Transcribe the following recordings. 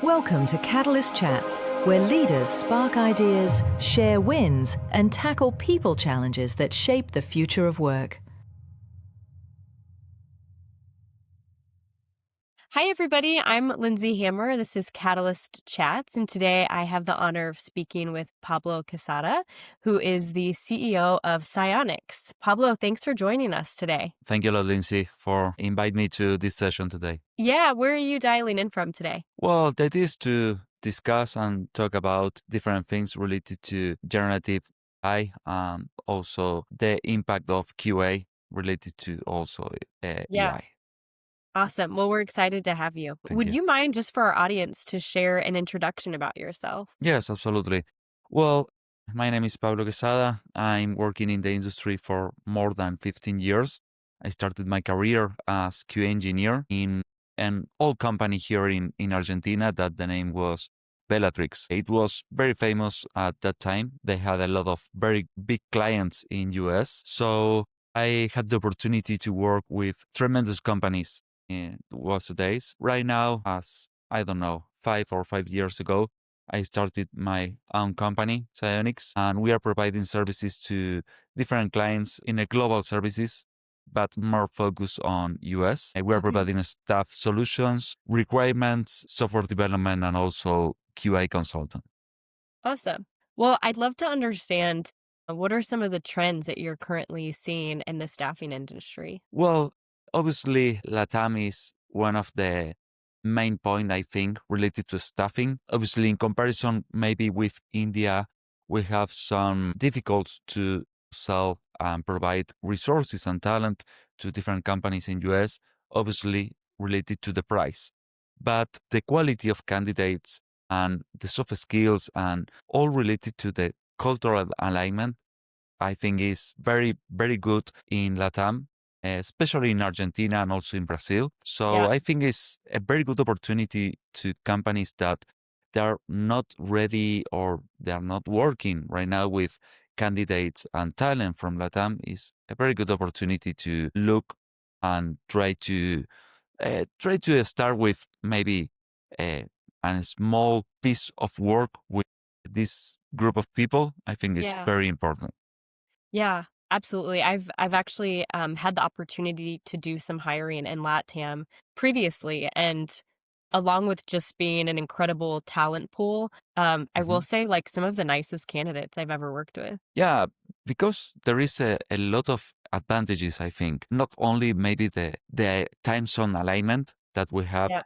Welcome to Catalyst Chats, where leaders spark ideas, share wins, and tackle people challenges that shape the future of work. Hi, everybody. I'm Lindsey Hammer. This is Catalyst Chats, and today I have the honor of speaking with Pablo Quesada, who is the CEO of Sionix. Pablo, thanks for joining us today. Thank you a lot, Lindsay, for inviting me to this session today. Yeah, where are you dialing in from today? Well, the idea is to discuss and talk about different things related to generative AI and also the impact of QA related to also AI. Awesome. Well, we're excited to have you. Thank Would you. you mind, just for our audience, to share an introduction about yourself? Yes, absolutely. Well, my name is Pablo Quesada. I'm working in the industry for more than 15 years. I started my career as QA engineer in an old company here in Argentina that the name was Bellatrix. It was very famous at that time. They had a lot of very big clients in US. So I had the opportunity to work with tremendous companies in those days. Right now, as I don't know, 5 years ago, I started my own company, Sionix, and we are providing services to different clients in a global services, but more focused on US. We are providing staff solutions, requirements, software development, and also QA consultant. Awesome. Well, I'd love to understand what are some of the trends that you're currently seeing in the staffing industry? Well, obviously, LATAM is one of the main point, I think, related to staffing. Obviously, in comparison, maybe with India, we have some difficulties to sell and provide resources and talent to different companies in US, obviously related to the price. But the quality of candidates and the soft skills and all related to the cultural alignment, I think is very, very good in LATAM, especially in Argentina and also in Brazil. So Yeah. I think it's a very good opportunity to companies that they are not ready or they are not working right now with candidates and talent from LATAM is a very good opportunity to look and try to start with maybe a small piece of work with this group of people. I think is Yeah. very important. Yeah, absolutely. I've actually had the opportunity to do some hiring in LATAM previously, and along with just being an incredible talent pool, I will Mhm. say like some of the nicest candidates I've ever worked with. Yeah, because there is a lot of advantages, I think. Not only maybe the time zone alignment that we have, Yeah.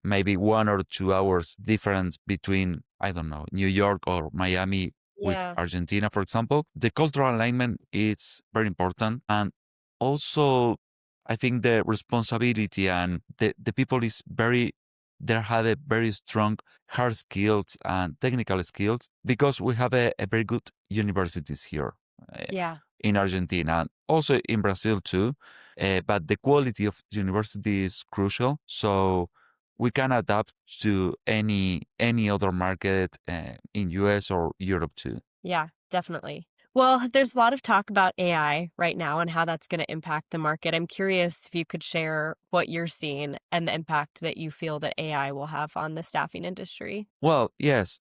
maybe 1 or 2 hours difference between, I don't know, New York or Miami with Yeah. Argentina, for example. The cultural alignment is very important. And also, I think the responsibility and the people is very, they have a very strong hard skills and technical skills because we have a very good universities here uh, Yeah. in Argentina and also in Brazil too. But the quality of university is crucial. So we can adapt to any other market in US or Europe too. Yeah, definitely. Well, there's a lot of talk about AI right now and how that's going to impact the market. I'm curious if you could share what you're seeing and the impact that you feel that AI will have on the staffing industry. Well, yes,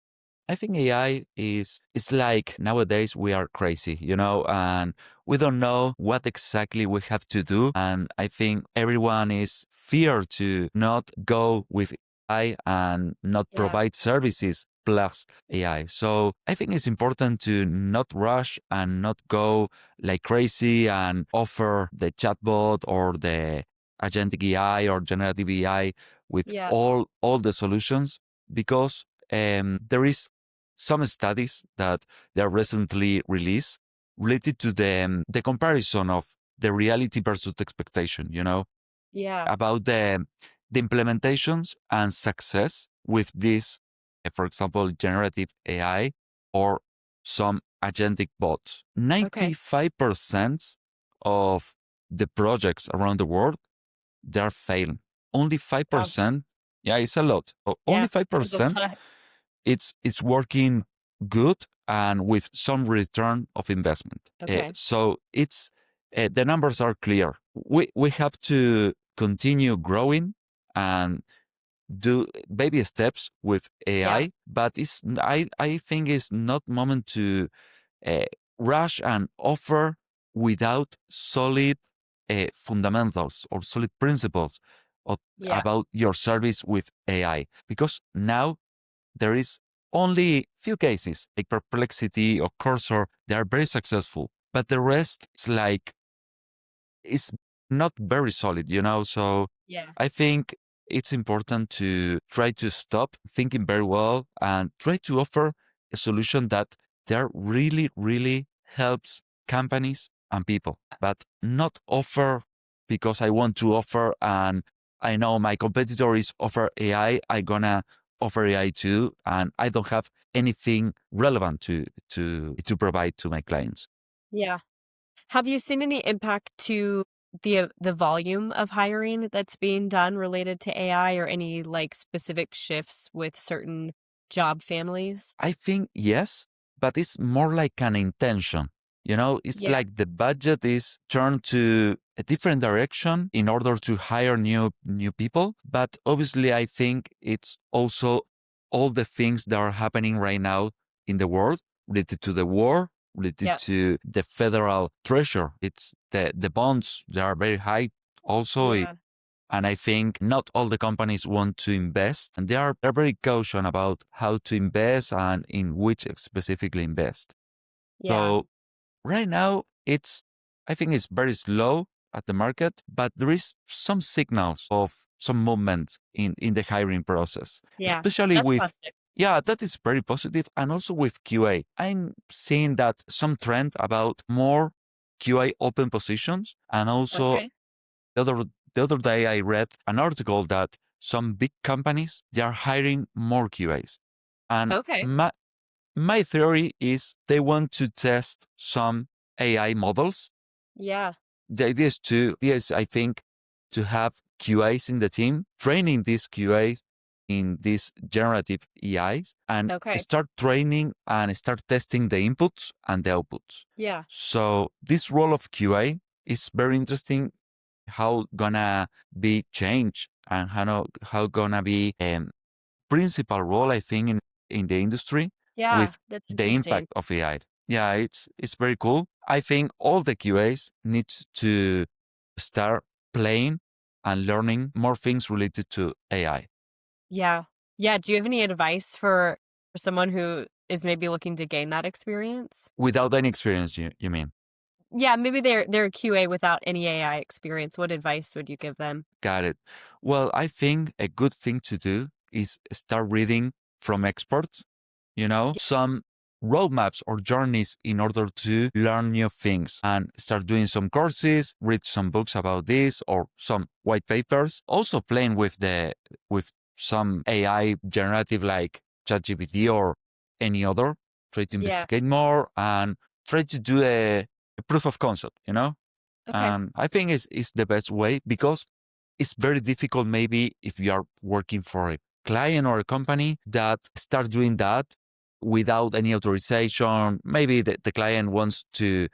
I think AI is it's like nowadays we are crazy, and we don't know what exactly we have to do. And I think everyone is fear to not go with AI and not Yeah. provide services plus AI. So I think it's important to not rush and not go like crazy and offer the chatbot or the agentic AI or generative AI with Yeah. all the solutions because there is some studies that they are recently released related to the comparison of the reality versus the expectation, Yeah. about the implementations and success with this, for example, generative AI or some agentic bots. Okay. 95% of the projects around the world, they're failing. Only Wow. 5%, yeah, it's a lot. Only Yeah. That's a 5% lot. it's working good and with some return of investment. Okay. So it's the numbers are clear. We have to continue growing and do baby steps with Yeah. AI, but I think it's not moment to uh, rush and offer without solid fundamentals or solid principles Yeah. about your service with AI. Because now there is only few cases like Perplexity or Cursor. They are very successful, but the rest is like is not very solid, So Yeah. I think it's important to try to stop thinking very well and try to offer a solution that there really, really helps companies and people, but not offer because I want to offer and I know my competitor is offer AI, I gonna offer AI too, and I don't have anything relevant to provide to my clients. Yeah. Have you seen any impact to the volume of hiring that's being done related to AI or any like specific shifts with certain job families? I think yes, but it's more like an intention. It's Yeah. like the budget is turned to a different direction in order to hire new people. But obviously, I think it's also all the things that are happening right now in the world related to the war, related Yeah. to the federal treasure. It's the bonds, they are very high also. Yeah. And I think not all the companies want to invest, and they're very cautious about how to invest and in which specifically invest. Yeah. So right now, I think it's very slow at the market, but there is some signals of some movement in the hiring process, Yeah. especially That's with, positive. yeah, that is very positive. And also with QA. I'm seeing that some trend about more QA open positions. And also Okay. the other, the other day I read an article that some big companies, they are hiring more QAs. And Okay. my theory is they want to test some AI models. Yeah. The idea is, I think, to have QAs in the team, training these QAs in these generative AIs, and Okay. start training and start testing the inputs and the outputs. Yeah. So this role of QA is very interesting. How gonna be changed and how gonna be principal role, I think, in the industry Yeah. with That's the interesting. impact of AI. Yeah, it's very cool. I think all the QAs need to start playing and learning more things related to AI. Yeah. Yeah. Do you have any advice for someone who is maybe looking to gain that experience? Without any experience, you mean? Yeah, maybe they're a QA without any AI experience. What advice would you give them? Got it. Well, I think a good thing to do is start reading from experts, some roadmaps or journeys in order to learn new things and start doing some courses, read some books about this or some white papers. Also playing with some AI generative like ChatGPT or any other. Try to Yeah. investigate more and try to do a proof of concept. Okay. And I think it's the best way because it's very difficult maybe if you are working for a client or a company that start doing that without any authorization. Maybe the client wants to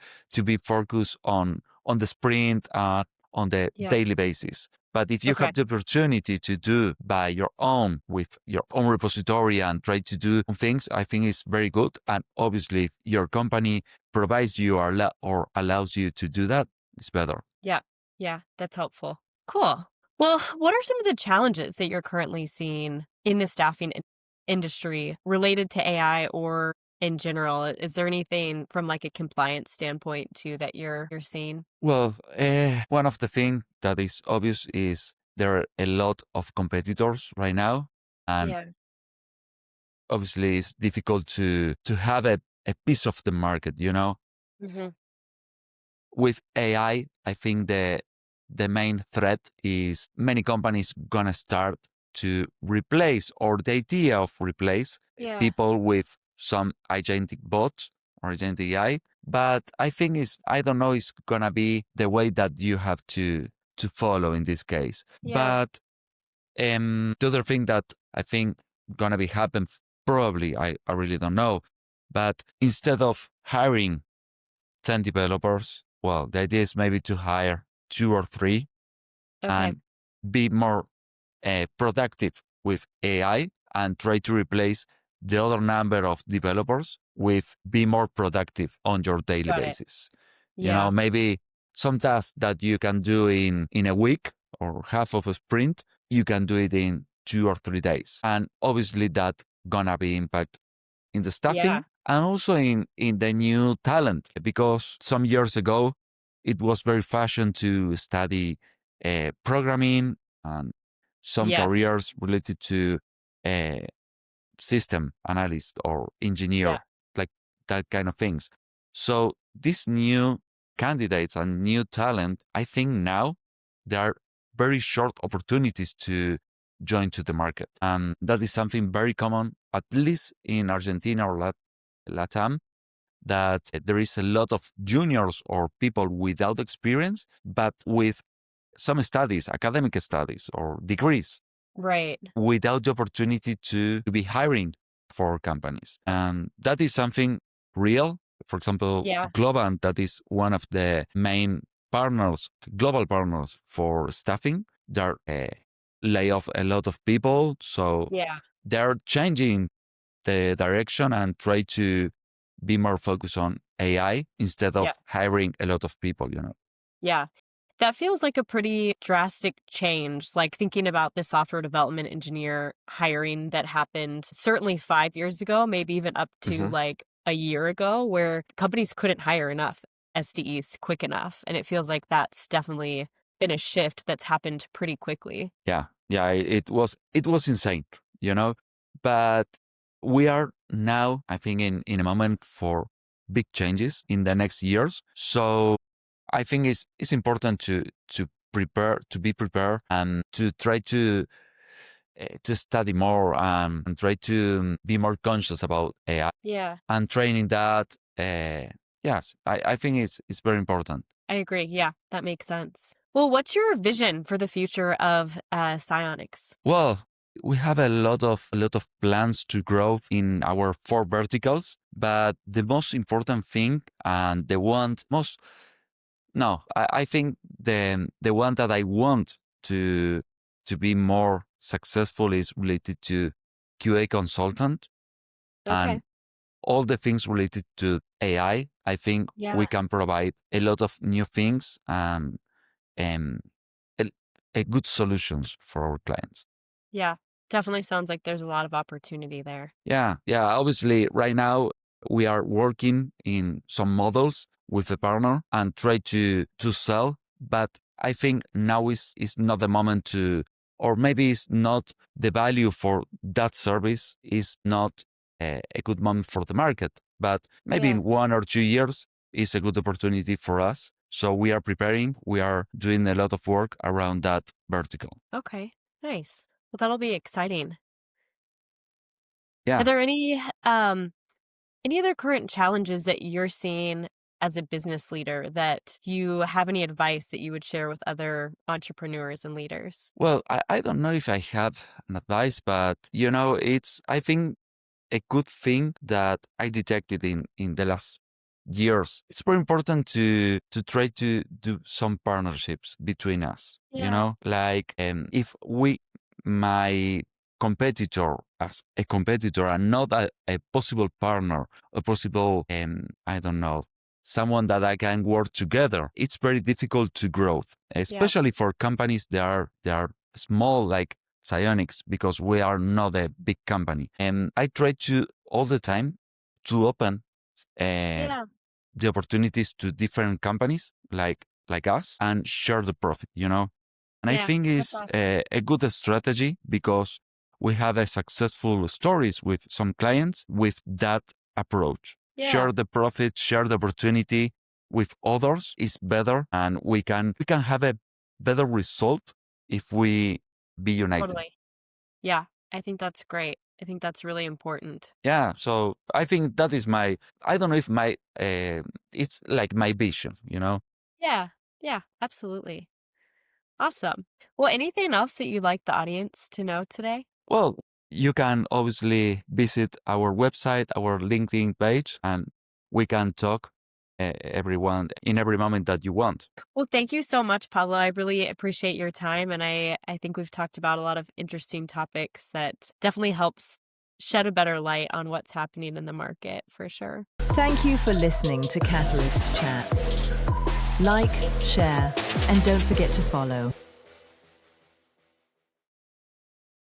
be focused on the sprint on the Yeah. daily basis. But if you Okay. have the opportunity to do by your own with your own repository and try to do things, I think it's very good. And obviously, if your company provides you or allows you to do that, it's better. Yeah. Yeah. That's helpful. Cool. Well, what are some of the challenges that you're currently seeing in the staffing industry related to AI or in general? Is there anything from like a compliance standpoint too that you're seeing? Well, one of the things that is obvious is there are a lot of competitors right now, and Yeah. obviously it's difficult to have a piece of the market. Hmm. With AI, I think the main threat is many companies gonna start to replace or the idea of replace Yeah. people with some agentic bots or agentic AI. But I think I don't know, it's gonna be the way that you have to follow in this case. Yeah. But the other thing that I think gonna be happen probably, I really don't know. But instead of hiring 10 developers, well, the idea is maybe to hire two or three Okay. and be more productive with AI and try to replace the other number of developers with be more productive on your daily Got it. basis. Yeah. Maybe some tasks that you can do in a week or half of a sprint, you can do it in 2 or 3 days. And obviously that gonna be impact in the Yeah. staffing and also in the new talent, because some years ago it was very fashion to study programming and some Yes. careers related to uh, system analyst or Yeah. engineer, like that kind of things. So these new candidates and new talent, I think now there are very short opportunities to join to the market. And that is something very common, at least in Argentina or LATAM, that there is a lot of juniors or people without experience, but with some studies, academic studies or degrees, Right. without the opportunity to be hiring for companies. And that is something real. For example, Yeah. Globant, that is one of the main partners, global partners for staffing. They're lay off a lot of people. So Yeah. they're changing the direction and try to be more focused on AI instead of Yeah. hiring a lot of people. Yeah. That feels like a pretty drastic change, like thinking about the software development engineer hiring that happened certainly 5 years ago, maybe even up to Mhm. like a year ago, where companies couldn't hire enough SDEs quick enough. And it feels like that's definitely been a shift that's happened pretty quickly. Yeah, it was insane. But we are now, I think, in a moment for big changes in the next years. So I think it's important to prepare, to be prepared, and to try to study more, and try to be more conscious about AI Yeah, and training that. Yes, I think it's very important. I agree. Yeah, that makes sense. Well, what's your vision for the future of Psionics? Well, we have a lot of plans to grow in our 4 verticals, but the most important thing and the one most no, I think the one that I want to be more successful is related to QA consultant Okay. and all the things related to AI. I think we Yeah. can provide a lot of new things and a, a good solutions for our clients. Yeah. Definitely sounds like there's a lot of opportunity there. Yeah. Obviously, right now we are working in some models with a partner and try to sell. But I think now is not the moment to, or maybe it's not the value for that service is not a good moment for the market. But maybe Yeah. in 1 or 2 years is a good opportunity for us. So we are preparing. We are doing a lot of work around that vertical. Okay. Nice. Well, that'll be exciting. Are Yeah. there any other current challenges that you're seeing as a business leader that you have any advice that you would share with other entrepreneurs and leaders? Well, I don't know if I have an advice, but it's, I think, a good thing that I detected in the last years. It's very important to try to do some partnerships between us. Yeah. Like if my competitor as a competitor and not a possible partner, a possible I don't know, someone that I can work together, it's very difficult to grow, Yeah. especially for companies that are small like Sionix, because we are not a big company. And I try to all the time to open uh, Yeah. the opportunities to different companies like us and share the profit. And I Yeah. think That's it's awesome. a good strategy because we have a successful stories with some clients with that approach. Yeah. Share the profit, share the opportunity with others is better, and we can have a better result if we be united. Totally. Yeah. I think that's great. I think that's really important. Yeah, so I think that is I don't know if it's like my vision. Yeah. Yeah. Absolutely. Awesome. Well, anything else that you'd like the audience to know today? Well, you can obviously visit our website, our LinkedIn page, and we can talk everyone in every moment that you want. Well, thank you so much, Pablo. I really appreciate your time. And I think we've talked about a lot of interesting topics that definitely helps shed a better light on what's happening in the market for sure. Thank you for listening to Catalyst Chats. Like, share, and don't forget to follow.